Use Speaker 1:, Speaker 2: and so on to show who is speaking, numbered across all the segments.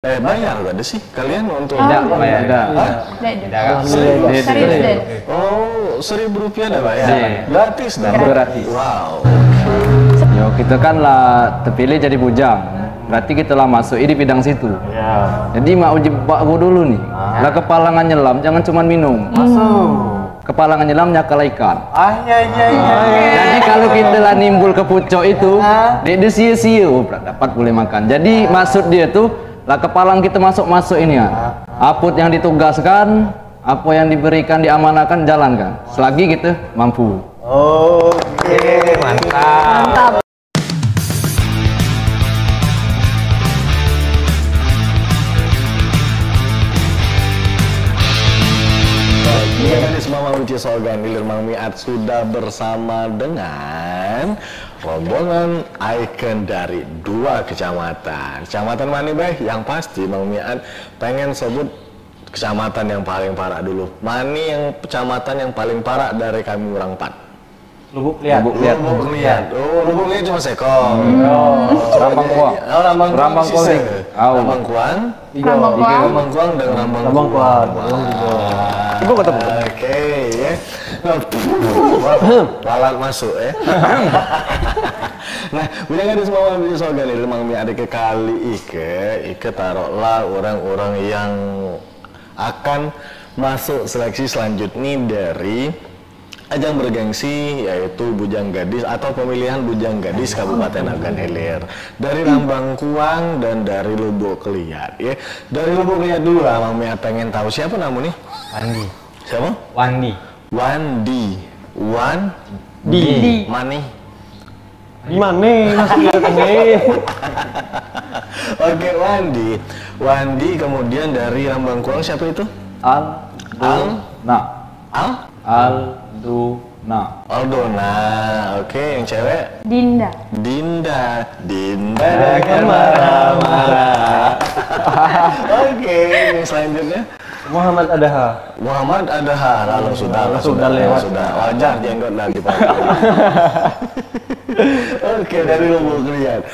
Speaker 1: Bayar gak ada sih kalian untuk
Speaker 2: Tidak bayar.
Speaker 3: Serius.
Speaker 1: Oh, Rp1.000 ada bayar? Gratis dan
Speaker 2: Gratis.
Speaker 1: Wow.
Speaker 2: Yo kita kan lah terpilih jadi bujang. Berarti kita lah masuk di bidang situ. Jadi mau uji bakgo dulu nih. Lah kepalangan nyelam jangan cuma minum. Kepalangan nyelam nyakal ikan. Jadi kalau kita lah nimbul ke pucuk itu, dia sia-sia dapat boleh makan. Jadi maksud dia tuh lah kepalang kita masuk ini ya. Apa yang ditugaskan, apa yang diberikan, diamanahkan, jalankan. Selagi kita mampu.
Speaker 4: Oke, mantap.
Speaker 1: Gadis Mama Uci Sogan Hilir Mang Miat sudah bersama dengan rombongan ikon dari 2 kecamatan. Kecamatan mana Beh? Yang pasti Mang Miat pengen sebut kecamatan yang paling parah dulu. Mana yang kecamatan yang paling parah dari kami orang 4?
Speaker 4: Lubuk Liat.
Speaker 1: Lubuk Liat. Oh, Lubuk Liat cuma sekong.
Speaker 2: Rambang Kuang.
Speaker 1: Oh, Rambang Kuang. Rambang Kuang. Rambang Kuang dan Rambang Kuang.
Speaker 2: Ibu kata
Speaker 1: Oke, ya. Lalat masuk ya. Nah, punya gadis Mama Uci Sogan Hilir Mang Miat ke kali Ike taruhlah orang-orang yang akan masuk seleksi selanjutnya dari ajang bergengsi yaitu Bujang Gadis atau pemilihan Bujang Gadis Kabupaten Ogan Hilir dari Rambang Kuang dan dari Lubuk Liat ya. Dari Lubuk Liat dulu lah Mang Miat pengen tahu siapa namanya?
Speaker 4: Wandi.
Speaker 1: Siapa?
Speaker 4: Wandi.
Speaker 1: Mani.
Speaker 4: Gimana maksudnya?
Speaker 1: Oke, Wandi kemudian dari Rambang Kuang siapa itu?
Speaker 2: Aldona.
Speaker 1: Oke, yang cewek?
Speaker 3: Dinda
Speaker 1: marah-marah. Oke, yang selanjutnya?
Speaker 4: Muhammad Adaha.
Speaker 1: Lalu sudah lewat. Sudah wajar jenggot lagi Pak. Oke, dari Lubuk Liat.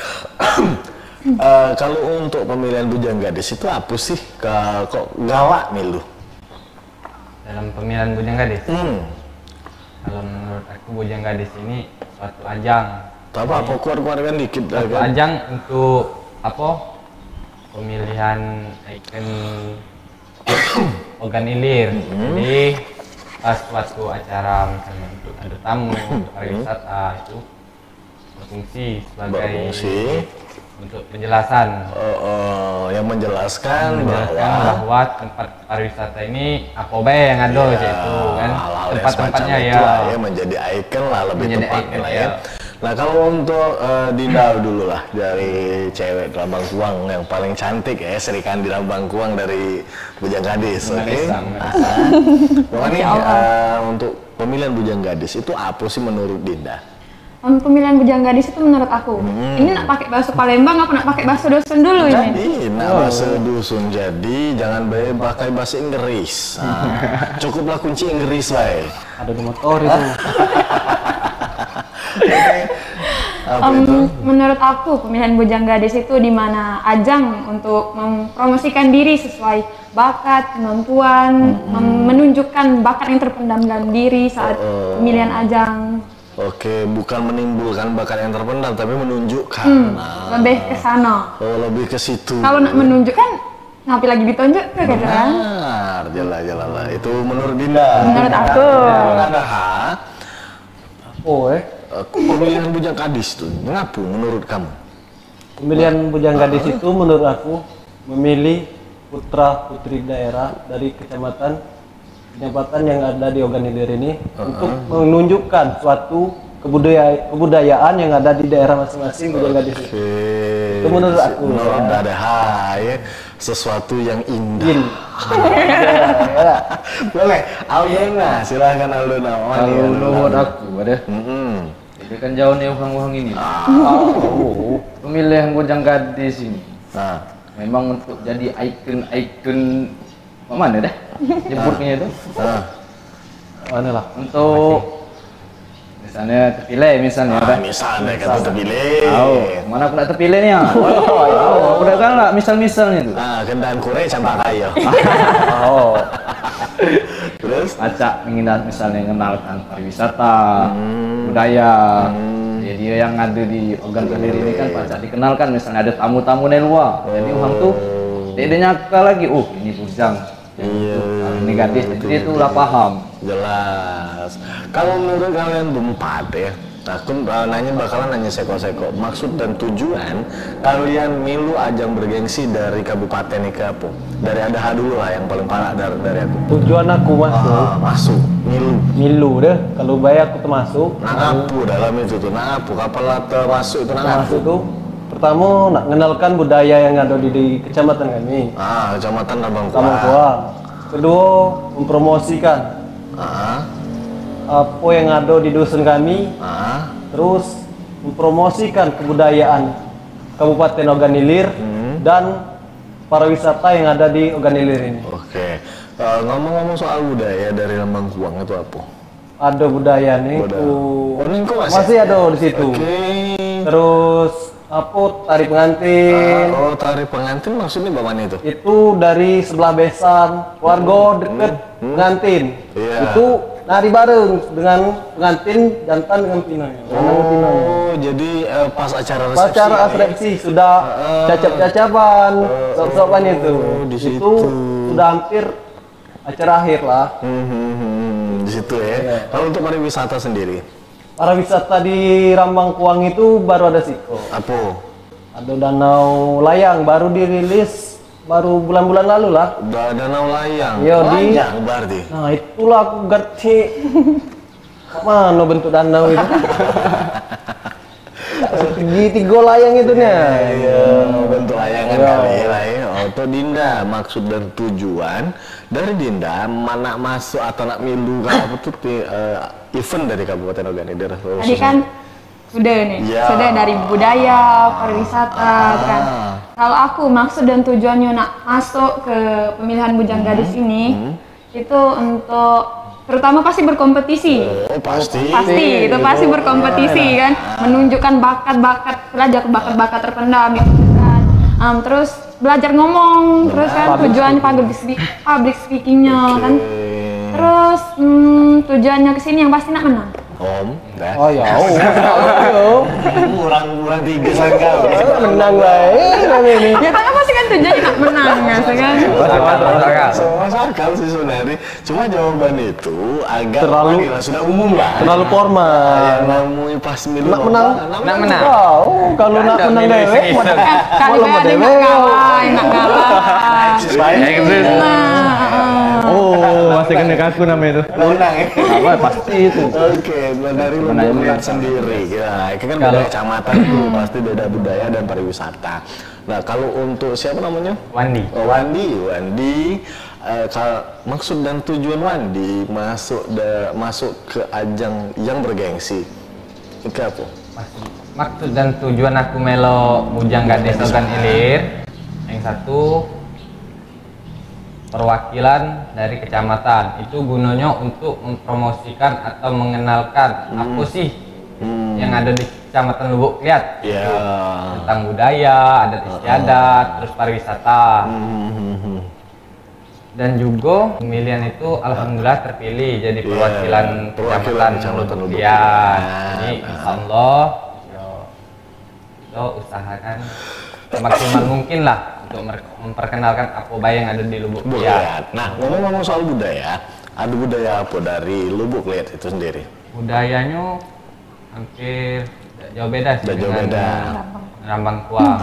Speaker 1: Kalau untuk pemilihan Bujang Gadis itu apa sih? Kok galak nih lu?
Speaker 4: Dalam pemilihan Bujang Gadis. Kalau menurut aku Bujang Gadis ini suatu ajang.
Speaker 1: Apa keluar-keluarkan dikit
Speaker 4: Suatu ajang untuk apa? Pemilihan ikon Ogan Hilir. Jadi pas suatu acara misalnya untuk ada tamu untuk pariwisata itu berfungsi sebagai untuk penjelasan.
Speaker 1: Yang menjelaskan
Speaker 4: bahwa tempat pariwisata ini apa yang ada itu kan tempat-tempatnya ya
Speaker 1: menjadi ikon lah lebih
Speaker 4: menjadi
Speaker 1: tepatnya lah ya.
Speaker 4: ya.
Speaker 1: Nah kalau untuk Dinda dulu lah dari cewek Rambang Kuang yang paling cantik ya, Sri Kandi Rambang Kuang dari Bujang Gadis. Oke. Makanya untuk pemilihan Bujang Gadis itu apa sih menurut Dinda?
Speaker 3: Pemilihan Bujang Gadis itu menurut aku ini nak pakai bahasa Palembang apa nak pakai bahasa dusun dulu ini?
Speaker 1: Jadi nak bahasa dusun jadi jangan pakai bahasa Inggris. Cukuplah kunci Inggris baik.
Speaker 4: Ada di motor itu.
Speaker 3: Menurut aku pemilihan Bujang Gadis itu di mana ajang untuk mempromosikan diri sesuai bakat, kemampuan, menunjukkan bakat yang terpendam dalam diri saat pemilihan ajang.
Speaker 1: Oke, bukan menimbulkan bakat yang terpendam, tapi menunjukkan.
Speaker 3: Lebih ke sana.
Speaker 1: Oh, lebih ke situ.
Speaker 3: Kalau nak menunjukkan, ngapain lagi ditunjuk ke kan?
Speaker 1: Benar, jalan lah. Itu menurut Dinda.
Speaker 3: Menurut aku.
Speaker 1: Ada
Speaker 4: Oh,
Speaker 1: pemilihan Bujang Gadis tuh, mengapa menurut kamu?
Speaker 4: pemilihan Bujang Gadis itu menurut aku memilih putra putri daerah dari kecamatan yang ada di Ogan Hilir ini untuk menunjukkan suatu kebudayaan yang ada di daerah masing-masing Bujang Gadis itu. Itu menurut aku.
Speaker 1: Menurut ya, sesuatu yang indah. Boleh, Aldona, silahkan Aldona.
Speaker 2: Kalau menurut aku ada. Ini kan jauh nih orang-orang ini. Pemilihan Bujang Gadis ini. Memang untuk jadi ikon mana dah? Nyebutnya itu.
Speaker 4: Mana lah?
Speaker 2: Untuk Misalnya terpilih misalnya.
Speaker 1: Misalnya kata terpilih.
Speaker 2: Tahu, mana aku nak terpilih nih ya? Tahu, udah kan lah misal-misalnya tuh.
Speaker 1: Kendaan kure campak kayo.
Speaker 2: Oh,
Speaker 1: Terus?
Speaker 2: acak misalnya mengenalkan pariwisata, budaya. Jadi yang ada di Ogan Ilir ini kan pacak dikenalkan misalnya ada tamu-tamu dari luar. Jadi orang tuh dia nyangka lagi, ini bujang.
Speaker 1: Iya.
Speaker 2: Ini gadis, jadi itu lah paham.
Speaker 1: Jelas. Kalau menurut kalian berempat ya, aku bakalan nanya seko-seko. Maksud dan tujuan kalian milu ajang bergengsi dari kabupaten ini ke apa? Dari Adaha dulu lah yang paling parah dari aku.
Speaker 4: Tujuan aku
Speaker 1: Masuk,
Speaker 4: milu deh. Kalau bayar aku termasuk.
Speaker 1: Nangapu dalam itu tuh, nangapu kapal termasuk itu nangapu.
Speaker 4: Termasuk tuh. Pertama nak mengenalkan budaya yang ada di kecamatan kami.
Speaker 1: Kecamatan Lambang
Speaker 4: Lambang Kuang. Kedua, mempromosikan apa yang ada di dusun kami. Terus mempromosikan kebudayaan Kabupaten Ogan Ilir dan pariwisata yang ada di Ogan Ilir ini.
Speaker 1: Oke. Ngomong-ngomong soal budaya dari Lambang Kuang itu apa?
Speaker 4: Ada budaya nih. Masih ada di situ.
Speaker 1: Oke.
Speaker 4: Terus apa tari pengantin?
Speaker 1: Tari pengantin maksudnya bagaimana itu?
Speaker 4: Itu dari sebelah besan, keluarga deket pengantin.
Speaker 1: Iya.
Speaker 4: Itu nari bareng dengan pengantin jantan dengan pinanya.
Speaker 1: Jadi pas acara resepsi.
Speaker 4: Pas acara resepsi sudah cacap-cacapan, sop-sopan itu.
Speaker 1: Di situ.
Speaker 4: Itu sudah hampir acara akhir lah.
Speaker 1: Di situ ya.
Speaker 4: Iya.
Speaker 1: Kalau untuk pariwisata sendiri?
Speaker 4: Pariwisata di Rambang Kuang itu baru ada situ.
Speaker 1: Apa?
Speaker 4: Ada danau layang baru dirilis baru bulan-bulan lalu lah.
Speaker 1: Udah danau layang.
Speaker 4: Yo,
Speaker 1: Layang berarti.
Speaker 4: Nah itulah aku ngerti mana bentuk danau itu. Segitiga layang itu nih.
Speaker 1: Iya, bentuk layangan kali lah ya. Auto Dinda, maksud dan tujuan dari Dinda mana masuk atau nak milu apa tuh event dari Kabupaten Ogan Ilir.
Speaker 3: Tadi kan sudah nih, sudah dari budaya, pariwisata kan. Kalau aku maksud dan tujuannya nak masuk ke pemilihan Bujang Gadis ini, itu untuk terutama pasti berkompetisi.
Speaker 1: Pasti
Speaker 3: itu pasti berkompetisi kan, menunjukkan bakat-bakat, belajar bakat-bakat terpendam gitu kan. Terus belajar ngomong, terus kan tujuannya public speakingnya kan. Terus tujuannya kesini yang pasti nak menang.
Speaker 4: Oh ya,
Speaker 1: kurang 3 sangka.
Speaker 4: menang lah ini.
Speaker 3: Ya kan pasti kan tujuannya nak menang ya kan.
Speaker 1: Masuk akal sih sebenarnya. Cuma jawaban itu agak
Speaker 4: Terlalu-
Speaker 1: sudah umum lah.
Speaker 4: Terlalu formal.
Speaker 1: Namanya pas milu
Speaker 4: Nak menang.
Speaker 2: Nak menang.
Speaker 4: Kalau nak menang dewek,
Speaker 3: Kali
Speaker 4: malah
Speaker 3: ada nak kalah, nak kalah.
Speaker 2: Masih kena kaku namanya itu.
Speaker 1: Menang ya.
Speaker 2: Apa pasti itu.
Speaker 1: Oke, dari lu lihat sendiri. Ya, itu kan beda kecamatan tuh pasti beda budaya dan pariwisata. Nah, kalau untuk siapa namanya?
Speaker 2: Wandi.
Speaker 1: Wandi. Maksud dan tujuan Wandi masuk ke ajang yang bergengsi. Itu apa?
Speaker 5: Maksud dan tujuan aku melo Bujang Gadis Ogan Ilir, yang satu perwakilan dari kecamatan. Itu gunanya untuk mempromosikan atau mengenalkan apa sih yang ada di kecamatan Lubuk Liat. Tentang budaya, adat istiadat, terus pariwisata. Dan juga pemilihan itu alhamdulillah terpilih jadi perwakilan kecamatan Lubuk Liat. Jadi insyaallah kita usahakan semaksimal mungkin lah untuk memperkenalkan apa baik yang ada di Lubuk Liat.
Speaker 1: Nah, ngomong-ngomong soal budaya, ada budaya apa dari Lubuk Liat itu sendiri?
Speaker 5: Budayanya hampir jauh beda sih
Speaker 1: Jauh
Speaker 5: dengan
Speaker 1: beda.
Speaker 5: Rambang Kuang.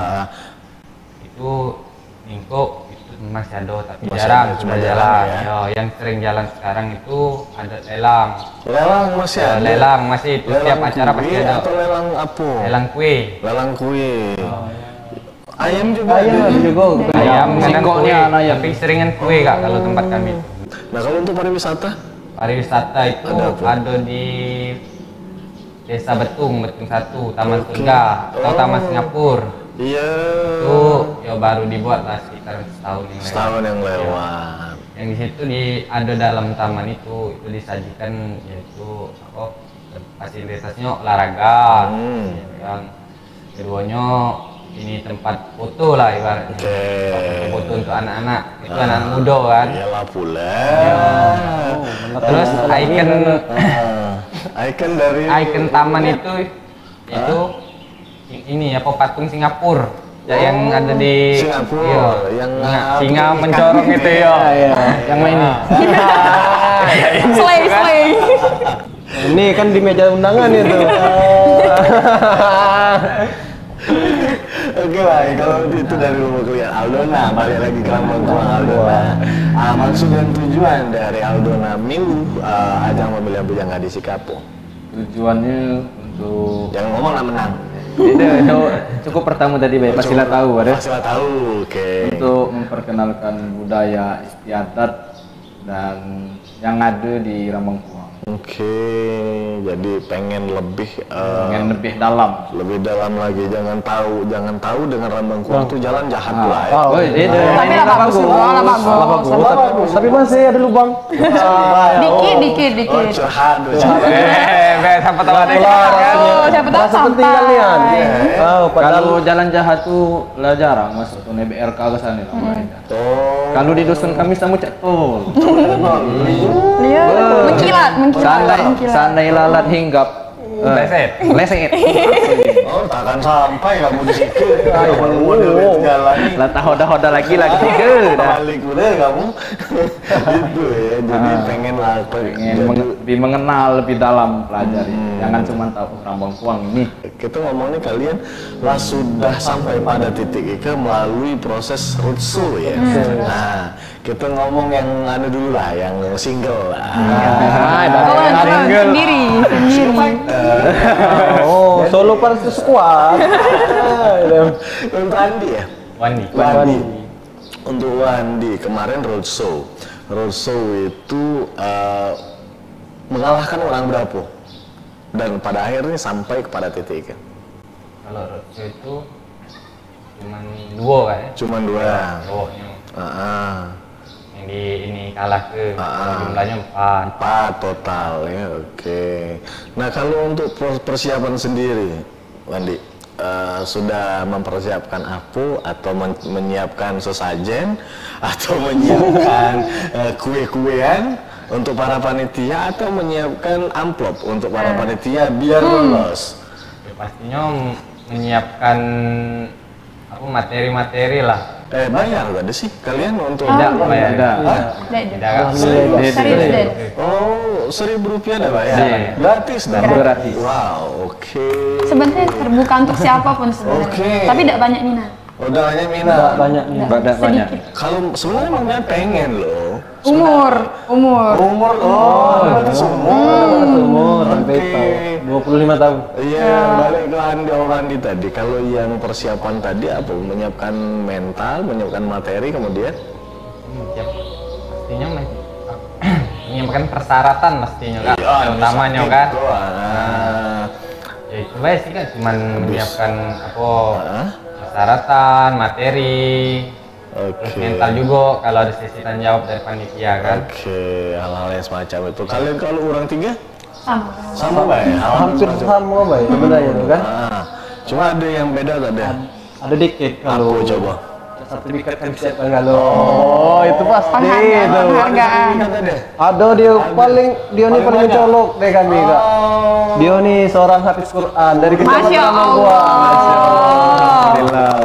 Speaker 5: Itu Ningko itu masih ada tapi
Speaker 1: Masih
Speaker 5: jarang
Speaker 1: ada, cuma
Speaker 5: sudah
Speaker 1: jarang
Speaker 5: jalan.
Speaker 1: ya.
Speaker 5: Yo, yang sering jalan sekarang itu ada lelang.
Speaker 1: Lelang masih ada.
Speaker 5: Lelang masih itu setiap acara
Speaker 1: kue
Speaker 5: pasti ada.
Speaker 1: atau lelang apa?
Speaker 5: Lelang kue.
Speaker 1: Lelang kue. Ayam juga.
Speaker 4: Ayam
Speaker 1: ada.
Speaker 4: juga.
Speaker 5: Ayam kadang kue,
Speaker 2: Singkoknya ayam.
Speaker 5: tapi seringan kue kak kalau tempat kami.
Speaker 1: Nah, kalau untuk pariwisata?
Speaker 5: Pariwisata itu
Speaker 1: Ada apa?
Speaker 5: ada di Desa Betung 1, Taman Surga atau Taman Singapura.
Speaker 1: Iya.
Speaker 5: Itu ya baru dibuat lah sekitar setahun yang lalu.
Speaker 1: Setahun yang lewat.
Speaker 5: Yang di situ ada dalam taman itu disajikan yaitu apa fasilitasnya olahraga. Yang keduanya ini tempat foto lah ibaratnya. Foto untuk anak-anak, itu anak muda kan.
Speaker 1: Iyalah pula.
Speaker 5: Terus
Speaker 1: Icon dari
Speaker 5: taman itu ini apa patung Singapura. Ya, yang ada di
Speaker 1: Singapura,
Speaker 5: iya,
Speaker 1: yang
Speaker 5: singa mencorong itu ya. Yang main ini.
Speaker 3: Slay.
Speaker 4: Ini kan di meja undangan itu.
Speaker 1: Oke lah, kalau itu dari Lubuk Liar Aldona, balik lagi ke Lambang Kuang Aldona. Maksud dan tujuan dari Aldona Milu ajang pemilihan Bujanggadis Sikapo.
Speaker 2: Tujuannya untuk
Speaker 1: Jangan ngomong lah menang.
Speaker 2: itu cukup pertama tadi Bay, pastilah tahu ada.
Speaker 1: Pastilah tahu, oke.
Speaker 2: Untuk memperkenalkan budaya istiadat dan yang ada di Rambang Kuang.
Speaker 1: Oke, jadi pengen lebih
Speaker 2: Pengen lebih dalam.
Speaker 1: lebih dalam lagi. Jangan tahu dengan Rambang Kuang itu jalan jahat lah ya.
Speaker 2: Oh, ini
Speaker 3: Tapi lah bagus.
Speaker 4: Tapi masih ada lubang.
Speaker 3: Dikit.
Speaker 1: Oh, curhat.
Speaker 5: Siapa tahu ada yang
Speaker 3: Siapa tahu
Speaker 4: Rasa penting
Speaker 3: sampai.
Speaker 4: kalian.
Speaker 2: Kalau jalan jahat tuh lah jarang masuk tuh BRK ke sana lah.
Speaker 1: Oh,
Speaker 2: Kalau di dusun kami sama cek tol.
Speaker 3: Iya, mengkilat.
Speaker 2: Sandai lalat hinggap leset.
Speaker 1: oh, takkan sampai kamu di situ. Kamu udah jalan.
Speaker 2: Lah hoda lagi ke.
Speaker 1: Balik udah kamu. Gitu ya. Jadi pengen lah,
Speaker 2: Lebih mengenal lebih dalam pelajari. Jangan cuma tahu Rambang Kuang ini.
Speaker 1: Kita ngomongnya kalian lah sudah sampai pada titik itu melalui proses roadshow ya. Nah, kita ngomong yang anu dulu lah, yang single lah.
Speaker 3: Sendiri.
Speaker 4: Oh, solo versus squad.
Speaker 1: Untuk Andi ya?
Speaker 5: Wandi.
Speaker 1: Untuk Wandi, kemarin roadshow. Roadshow itu mengalahkan orang berapa? Dan pada akhirnya sampai kepada titik.
Speaker 5: Kalau roadshow itu cuman dua kan ya?
Speaker 1: Cuman dua.
Speaker 5: Cowoknya. Yang di ini kalah ke jumlahnya 4.
Speaker 1: 4 total ya, oke. Nah kalau untuk persiapan sendiri, Wandi, sudah mempersiapkan apa atau menyiapkan sesajen atau menyiapkan kue-kuean untuk para panitia atau menyiapkan amplop untuk para panitia biar lolos?
Speaker 5: Ya, pastinya menyiapkan apa materi-materi lah.
Speaker 1: Bayar gak ada sih kalian untuk?
Speaker 5: Tidak bayar.
Speaker 3: Tidak.
Speaker 5: Tidak.
Speaker 1: Oh, Rp1.000 dah bayar? Gratis dah?
Speaker 2: Gratis.
Speaker 1: Wow, oke.
Speaker 3: Sebenarnya terbuka untuk siapapun sebenarnya.
Speaker 1: Oke.
Speaker 3: Tapi tidak banyak minat.
Speaker 1: Udah banyak minat.
Speaker 4: Banyak nih.
Speaker 2: Banyak.
Speaker 3: Sedikit.
Speaker 1: Kalau sebenarnya emangnya pengen loh.
Speaker 3: Umur.
Speaker 1: Umur,
Speaker 4: Umur sampai
Speaker 1: Oke.
Speaker 4: 25 tahun.
Speaker 1: Iya, balik ke Andi tadi. Kalau yang persiapan tadi apa? Menyiapkan mental, menyiapkan materi, kemudian
Speaker 5: Ya, pastinya menyiapkan persyaratan pastinya kan. Utamanya kan. Ya itu baik sih kan, cuman menyiapkan apa persyaratan, materi, terus mental juga kalau ada sesi tanya jawab dari panitia kan.
Speaker 1: Oke, hal-hal yang semacam itu. Kalian kalau orang 3
Speaker 3: Sama.
Speaker 1: sama Bay?
Speaker 4: Hampir sama baik sebenarnya itu kan.
Speaker 1: Cuma ada yang beda tak ada?
Speaker 4: Ada dikit
Speaker 1: Apa
Speaker 4: kalau
Speaker 1: coba?
Speaker 4: sertifikat kan siapa kalau. Oh, itu pasti itu.
Speaker 3: Penghargaan.
Speaker 4: Ada dia ini paling mencolok deh kami kak. Dia nih seorang hafiz Quran dari kecamatan
Speaker 3: Masya
Speaker 4: Rambang
Speaker 3: Allah.
Speaker 4: Kuang.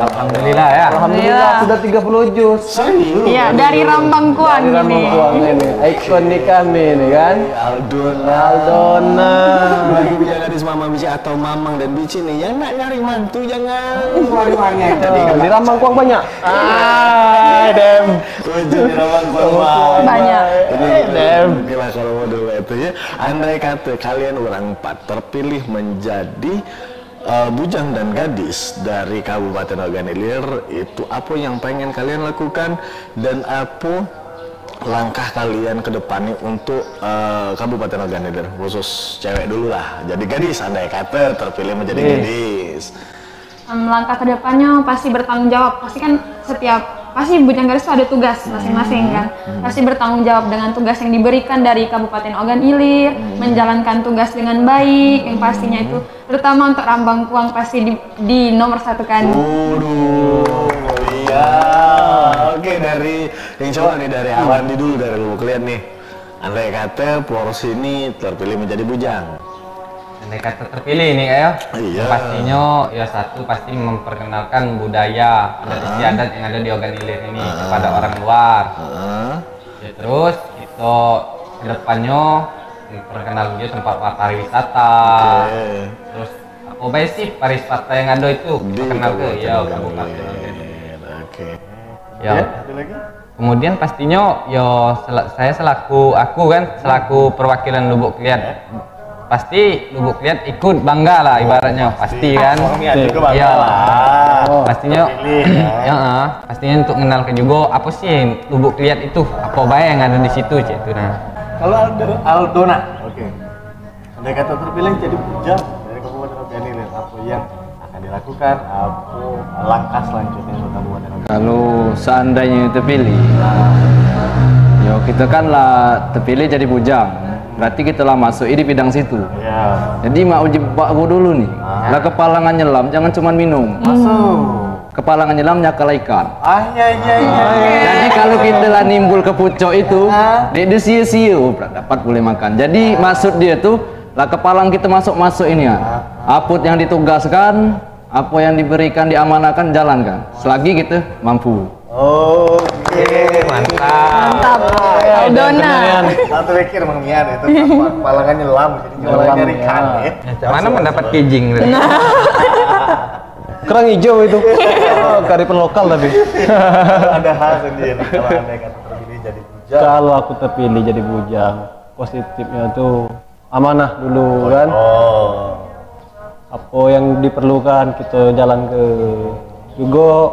Speaker 5: Alhamdulillah ya.
Speaker 4: Alhamdulillah sudah 30 juz.
Speaker 1: Serius?
Speaker 3: Iya, dari Rambang Kuang
Speaker 4: Dari Rambang
Speaker 3: ini.
Speaker 4: Kuang ini. Ikon nih kami nih kan. Aldona.
Speaker 1: Bagi Bujanggadis Mama Bici atau Mamang dan Bici nih yang nak nyari mantu jangan keluar uangnya. Jadi
Speaker 4: Di Rambang Kuang banyak.
Speaker 1: dem. Di Rambang Kuang
Speaker 3: Banyak.
Speaker 1: dem. Gila kalau model itu ya. Andai kata kalian orang 4 terpilih menjadi bujang dan gadis dari Kabupaten Oganilir, itu apa yang pengen kalian lakukan dan apa langkah kalian ke depannya untuk Kabupaten Oganilir, khusus cewek dulu lah, jadi gadis andai kata terpilih menjadi gadis.
Speaker 3: Langkah kedepannya pasti bertanggung jawab. Pasti kan setiap pasti Bujang Gadis itu ada tugas masing-masing kan. Pasti bertanggung jawab dengan tugas yang diberikan dari Kabupaten Ogan Ilir, menjalankan tugas dengan baik, yang pastinya itu terutama untuk Rambang Kuang pasti di nomor 1 kan.
Speaker 1: Iya. Oke, dari yang coba nih dari Awandi dulu, dari Lubuk Liat nih. Andai kata Poros ini terpilih menjadi bujang.
Speaker 5: Andai kata terpilih nih ya.
Speaker 1: Iya.
Speaker 5: Pastinya ya satu pasti memperkenalkan budaya adat istiadat yang ada di Ogan Ilir ini kepada orang luar. Ya, terus kita kedepannya memperkenalkan dia tempat pariwisata. Terus apa baik sih pariwisata yang ada itu terkenal ke ya Kabupaten Ogan Ilir.
Speaker 1: Oke.
Speaker 5: Ya.
Speaker 1: Ada lagi?
Speaker 5: Kemudian pastinya saya selaku perwakilan Lubuk Liat, pasti Lubuk Liat ikut bangga lah ibaratnya, pasti kan. Iya. Pastinya ya, pastinya untuk mengenalkan juga apa sih Lubuk Liat itu, apa baik yang ada di situ itu nah.
Speaker 1: Kalau Aldona, oke. Andai kata terpilih jadi bujang dari Kabupaten Ogan Ilir, apa yang akan dilakukan, apa langkah selanjutnya untuk Kabupaten Ogan Ilir?
Speaker 2: Kalau seandainya terpilih, ya kita kan lah terpilih jadi bujang, berarti kita lah masuk di bidang situ. Jadi mak uji bakgo dulu nih, lah kepalangan nyelam jangan cuma minum. Kepalangan nyelam nyakal ikan. Jadi kalau kita lah nimbul ke pucuk itu, dia sia-sia dapat boleh makan. Jadi maksud dia tuh lah kepalang kita masuk ini ya. Aput yang ditugaskan, apa yang diberikan diamanahkan jalankan selagi kita mampu.
Speaker 1: Oke,
Speaker 5: Mantap.
Speaker 3: Aldona.
Speaker 1: Satu pikir Mang Mian itu kepalangan nyelam, jadi nyari ikan ya.
Speaker 5: Mana mendapat kijing?
Speaker 4: Kerang hijau itu. Kearifan lokal tapi.
Speaker 1: Ada hal sendiri kalau andai kata terpilih jadi bujang.
Speaker 4: Kalau aku terpilih jadi bujang, positifnya tuh amanah dulu kan. Apa yang diperlukan kita jalan ke, juga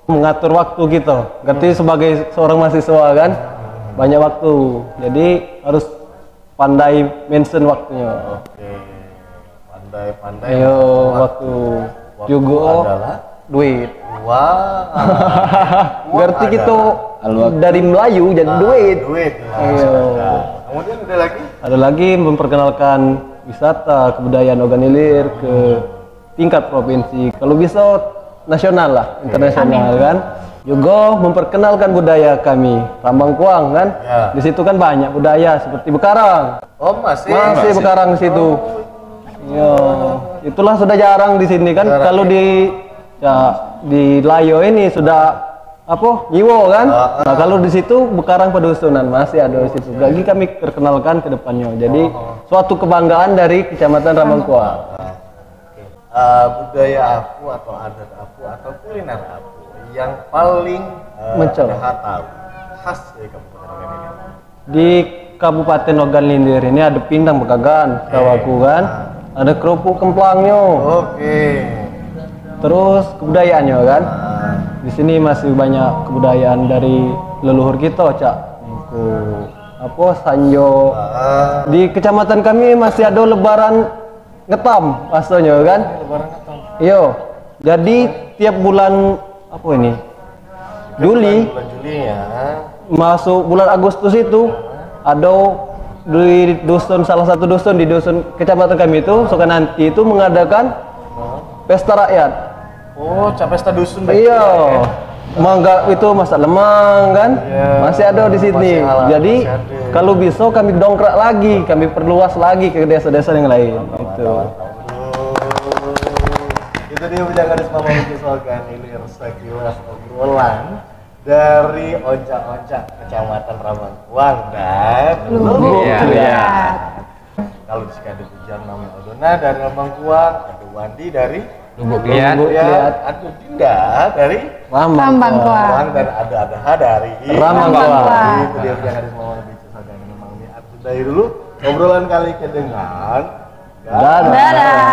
Speaker 4: mengatur waktu kita. Berarti sebagai seorang mahasiswa kan banyak waktu, jadi harus pandai mention waktunya.
Speaker 1: Pandai-pandai.
Speaker 4: Ayo waktu juga
Speaker 1: adalah
Speaker 4: duit.
Speaker 1: Berarti
Speaker 4: Berarti kita dari Melayu jadi duit. Ayo.
Speaker 1: Kemudian
Speaker 4: Ada lagi memperkenalkan wisata kebudayaan Ogan Ilir ke tingkat provinsi, kalau bisa nasional lah, internasional kan. Juga memperkenalkan budaya kami Rambang Kuang kan. Di situ kan banyak budaya seperti Bekarang. Masih Bekarang di situ. Ya, itulah sudah jarang di sini kan. Kalau di Layo ini sudah Nyiwo kan. Nah, kalau di situ Bekarang Pedusunan masih ada di situ. Lagi kami perkenalkan ke depannya. Jadi suatu kebanggaan dari Kecamatan Rambang Kuang.
Speaker 1: Budaya aku atau adat aku atau kuliner aku yang paling
Speaker 4: Mencolok.
Speaker 1: tahu khas dari Kabupaten Ogan Ilir.
Speaker 4: Di Kabupaten Ogan Ilir ini ada pindang bekagan, tawaku kan. Ada kerupuk kemplangnya. Terus kebudayaannya kan. Di sini masih banyak kebudayaan dari leluhur kita, Cak. Sanjo. Di kecamatan kami masih ada lebaran ngetam, asalnya kan. Iya. Jadi tiap bulan Juli masuk bulan Agustus itu ada di salah satu dusun di dusun kecamatan kami itu Sukananti itu mengadakan pesta rakyat.
Speaker 1: Pesta dusun.
Speaker 4: Iya. Mangga itu masak lemang kan. Masih ada di sini. Jadi kalau bisa kami dongkrak lagi, kami perluas lagi ke desa-desa yang lain.
Speaker 1: Itu dia Bujang Gadis Mama Bukis Ogan Ilir, sekilas obrolan dari oncak-oncak Kecamatan Rambang Kuang dan Lubuk Liat. Kalau di sini ada Bujang namanya Aldona dari Rambang Kuang, ada Wandi dari
Speaker 5: Lubuk Liat,
Speaker 1: ada Dinda dari
Speaker 3: Rambang Kuang,
Speaker 1: dan ada Adaha dari
Speaker 4: Rambang Kuang.
Speaker 1: Itu dia Bujang Gadis Mama Bukis Ogan Ilir. Sudahi dulu obrolan kali ke dengan
Speaker 4: Dadah.